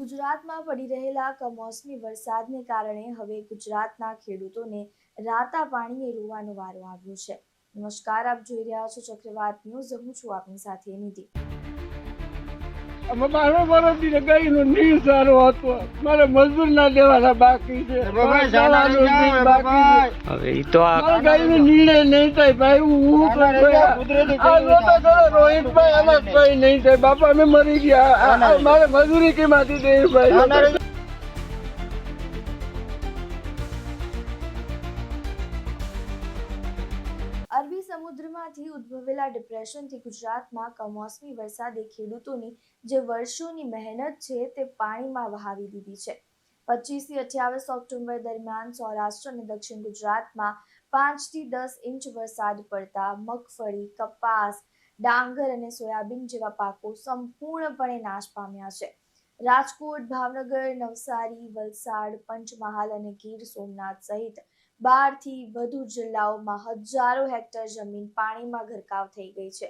ગુજરાતમાં પડી રહેલા કમોસમી વરસાદને કારણે હવે ગુજરાતના ખેડૂતોને રાતા પાણીએ રોવાનો વારો આવ્યો છે। નમસ્કાર, આપ જોઈ રહ્યા છો ચક્રવાત ન્યૂઝ। હું છું આપની સાથે નિધિ। મારો વરસથી ગાયનો નીર સારો હતો, મારે મજૂર ના દેવાના બાકી છે, હવે ઈ તો મારા ગાયનો નિર્ણય નહીં થાય ભાઈ। રોહિતભાઈ આમાં કઈ નહીં થાય બાપા, અમે મરી ગયા, મારે મજૂરી કેમાંથી દે ભાઈ। અરબી સમુદ્રમાંથી ઉદ્ભવેલા ડિપ્રેશનથી ગુજરાતમાં કમોસમી વરસાદે ખેડૂતોની જે વર્ષોની મહેનત છે તે પાણીમાં વહાવી દીધી છે। 25 થી 28 ઓક્ટોબર દરમિયાન સૌરાષ્ટ્ર અને દક્ષિણ ગુજરાતમાં 5 થી 10 ઇંચ વરસાદ પડતા મગફળી, કપાસ, ડાંગર અને સોયાબીન જેવા પાકો સંપૂર્ણપણે નાશ પામ્યા છે। રાજકોટ, ભાવનગર, નવસારી, વલસાડ, પંચમહાલ અને ગીર સોમનાથ સહિત 12 થી વધુ જિલ્લાઓમાં હજારો હેક્ટર જમીન પાણીમાં ગરકાવ થઈ ગઈ છે।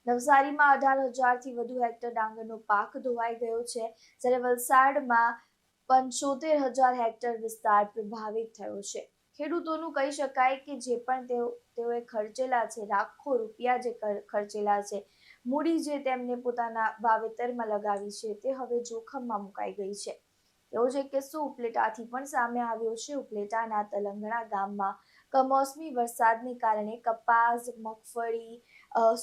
નવસારીમાં 18,000 થી વધુ હેક્ટર ડાંગરનો પાક ધોવાઈ ગયો છે, જ્યારે વલસાડમાં 75,000 હેક્ટર વિસ્તાર પ્રભાવિત થયો છે। ખેડૂતોનું કહી શકાય કે જે પણ તેઓએ ખર્ચેલા છે, લાખો રૂપિયા જે ખર્ચેલા છે, મૂડી જે તેમને પોતાના વાવેતરમાં લગાવી છે, તે હવે જોખમમાં મુકાઈ ગઈ છે। એવો જ એક કિસ્સો ઉપલેટાથી પણ સામે આવ્યો છે। ઉપલેટાના તલંગણા ગામમાં કમોસમી વરસાદને કારણે કપાસ, મગફળી,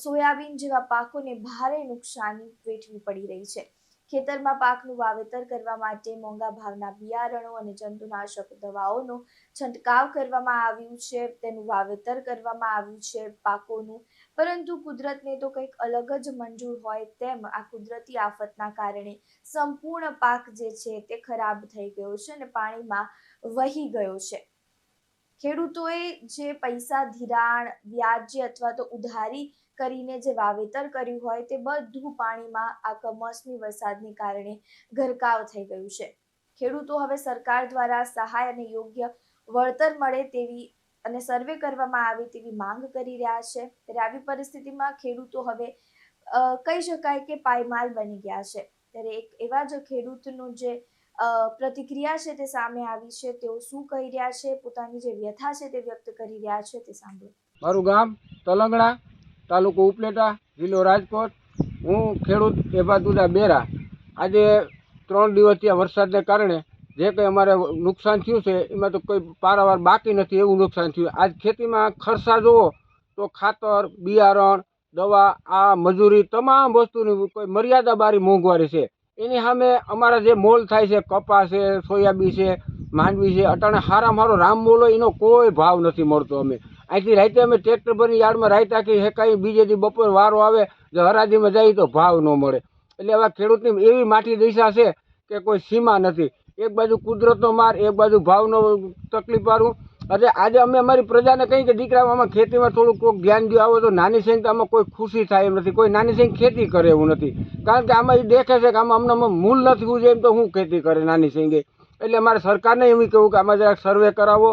સોયાબીન જેવા પાકોને ભારે નુકસાની વેઠવી પડી રહી છે। ખેતરમાં પાકનું વાવેતર કરવા માટે મોંઘા ભાવના બિયારણો અને જંતુનાશક દવાઓનો છંટકાવ કરવામાં આવ્યું છે, તેનું વાવેતર કરવામાં આવ્યું છે પાકોનું, પરંતુ કુદરતને તો કંઈક અલગ જ મંજૂર હોય તેમ આ કુદરતી આફતના કારણે સંપૂર્ણ પાક જે છે તે ખરાબ થઈ ગયો છે અને પાણીમાં વહી ગયો છે। ખેડૂતોએ જે પૈસા ધિરાણ, વ્યાજ અથવા તો ઉધારી કરીને જે વાવેતર કર્યું હોય તે બધું પાણીમાં આ કમોસમી વરસાદને કારણે ગરકાવ થઈ ગયું છે। ખેડૂતો હવે સરકાર દ્વારા સહાય અને યોગ્ય વળતર મળે તેવી અને સર્વે કરવામાં આવે તેવી માંગ કરી રહ્યા છે। ત્યારે આવી પરિસ્થિતિમાં ખેડૂતો હવે કહી શકાય કે પાયમાલ બની ગયા છે। ત્યારે એક એવા જ ખેડૂતનું જે પ્રતિક્રિયા છે તે સામે આવી છે, તેઓ શું કહી રહ્યા છે, પોતાની જે વ્યથા છે તે વ્યક્ત કરી રહ્યા છે, તે સાંભળો। મારું ગામ તલંગણા, તાલુકો ઉપલેટા, જિલ્લો રાજકોટ। હું ખેડૂત એબાદુદા બેરા। આજે 3 દિવસથી વરસાદને કારણે જે કંઈ અમારે નુકસાન થયું છે એમાં તો કોઈ પારાવાર બાકી નથી, એવું નુકસાન થયું। આજ ખેતીમાં ખર્ચા જુઓ તો ખાતર, બિયારણ, દવા, આ મજૂરી, તમામ વસ્તુની કોઈ મર્યાદા બારી મોંઘવારી છે। એની સામે અમારા જે મોલ થાય છે, કપાસ છે, સોયાબીન છે, માંડવી છે, અટાણે હારામાં હારો રામ મોલ હોય એનો કોઈ ભાવ નથી મળતો। અમે અહીંથી રાતે અમે ટ્રેક્ટર ભરી યાર્ડમાં રાત આખી હેકાઈ, બીજે દી બપોર વારો આવે જો હરાજીમાં જાય તો ભાવ ન મળે। એટલે આવા ખેડૂતની એવી માઠી દિશા છે કે કોઈ સીમા નથી। એક બાજુ કુદરતનો માર, એક બાજુ ભાવનો તકલીફવાળું। આજે અમે અમારી પ્રજાને કહીએ કે દીકરા આમાં ખેતીમાં થોડુંક કોઈક ધ્યાન દો, આવો તો નાની સૈન આમાં કોઈ ખુશી થાય એમ નથી, કોઈ નાની સૈન ખેતી કરે એવું નથી, કારણ કે આમાં એ દેખે છે કે આમાં અમને મૂલ નથી હું એમ તો હું ખેતી કરે નાની સૈન। એટલે અમારે સરકારને એવું કહેવું કે આમાં જરાક સર્વે કરાવો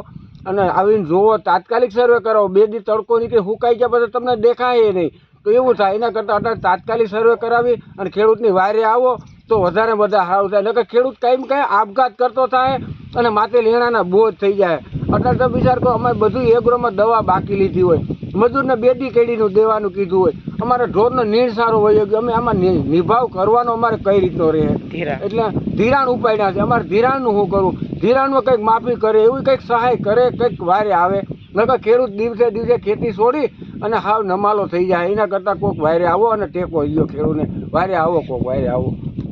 અને આવીને જોવો, તાત્કાલિક સર્વે કરાવો। 2 દી તડકો નીકળે હુકાઈ ગયા પછી તમને દેખાય નહીં તો એવું થાય। એના કરતાં અત્યારે તાત્કાલિક સર્વે કરાવી અને ખેડૂતની વારે આવો તો વધારે બધા સારું થાય। નકર ખેડૂત કાંઈ આપઘાત કરતો થાય અને માથે લેણાના બોજ થઈ જાય। અત્યારે તો વિચાર કરો, અમે બધું એગ્રોમાં દવા બાકી લીધી હોય, મજૂરને 2 દી કેડીનું દેવાનું કીધું હોય, અમારે ઢોરનો નીણ સારો હોય ગયો, અમે આમાં નિભાવ કરવાનો અમારે કઈ રીતનો રહે? એટલે ધિરાણ ઉપાડ્યા છે, અમારે ધિરાણનું શું કરવું? ધિરાણમાં કંઈક માફી કરે, એવું કંઈક સહાય કરે, કંઈક વારે આવે। નકર ખેડૂત દિવસે દિવસે ખેતી છોડી અને હાવ નમાલો થઈ જાય। એના કરતાં કોઈક વારે આવો અને ટેકો લ્યો ખેડૂતને, વારે આવો, કોઈક વારે આવો।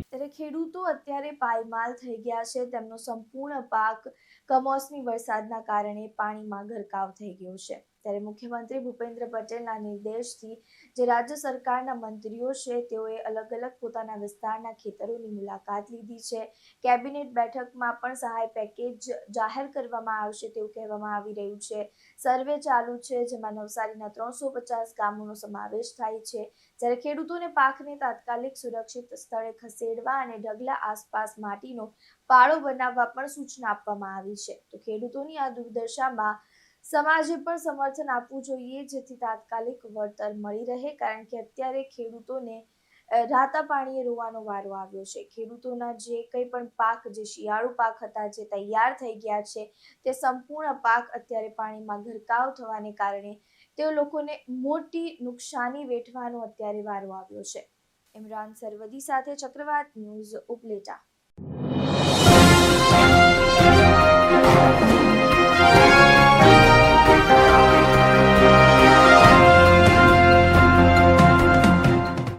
ત્યારે ખેડૂતો અત્યારે પાયમાલ થઈ ગયા છે, તેમનો સંપૂર્ણ પાક કમોસમી વરસાદના કારણે પાણીમાં ગરકાવ થઈ ગયો છે। ત્યારે મુખ્યમંત્રી ભૂપેન્દ્ર પટેલના નિર્દેશથી જે રાજ્ય સરકારના મંત્રીઓ છે તેઓએ અલગ અલગ પોતાના વિસ્તારના ખેતરોની મુલાકાત લીધી છે। કેબિનેટ બેઠકમાં પણ સહાય પેકેજ જાહેર કરવામાં આવશે તેવું કહેવામાં આવી રહ્યું છે। સર્વે ચાલુ છે, જેમાં નવસારીના 350 ગામોનો સમાવેશ થાય છે, જ્યારે ખેડૂતોને પાકને તાત્કાલિક સુરક્ષિત સ્થળે ખસેડવા અને ઢગલા આસપાસ માટીનો પાળો બનાવવા પણ સૂચના આપવામાં આવી છે। તો ખેડૂતોની આ દુર્દશામાં સમાજે પણ સમર્થન આપવું જોઈએ, જેથી તાત્કાલિક વળતર મળી રહે, કારણ કે અત્યારે ખેડૂતોને રાતા પાણીએ રોવાનો વારો આવ્યો છે. ખેડૂતોના જે કંઈ પણ પાક, જે શિયાળુ પાક હતા, જે તૈયાર થઈ ગયા છે, તે સંપૂર્ણ પાક અત્યારે પાણીમાં ગરકાવ થવાને કારણે તે લોકોને મોટી નુકસાની વેઠવાનો અત્યારે વારો આવ્યો છે. ઇમરાન સરવદી સાથે ચક્રવાત ન્યૂઝ, ઉપલેટા.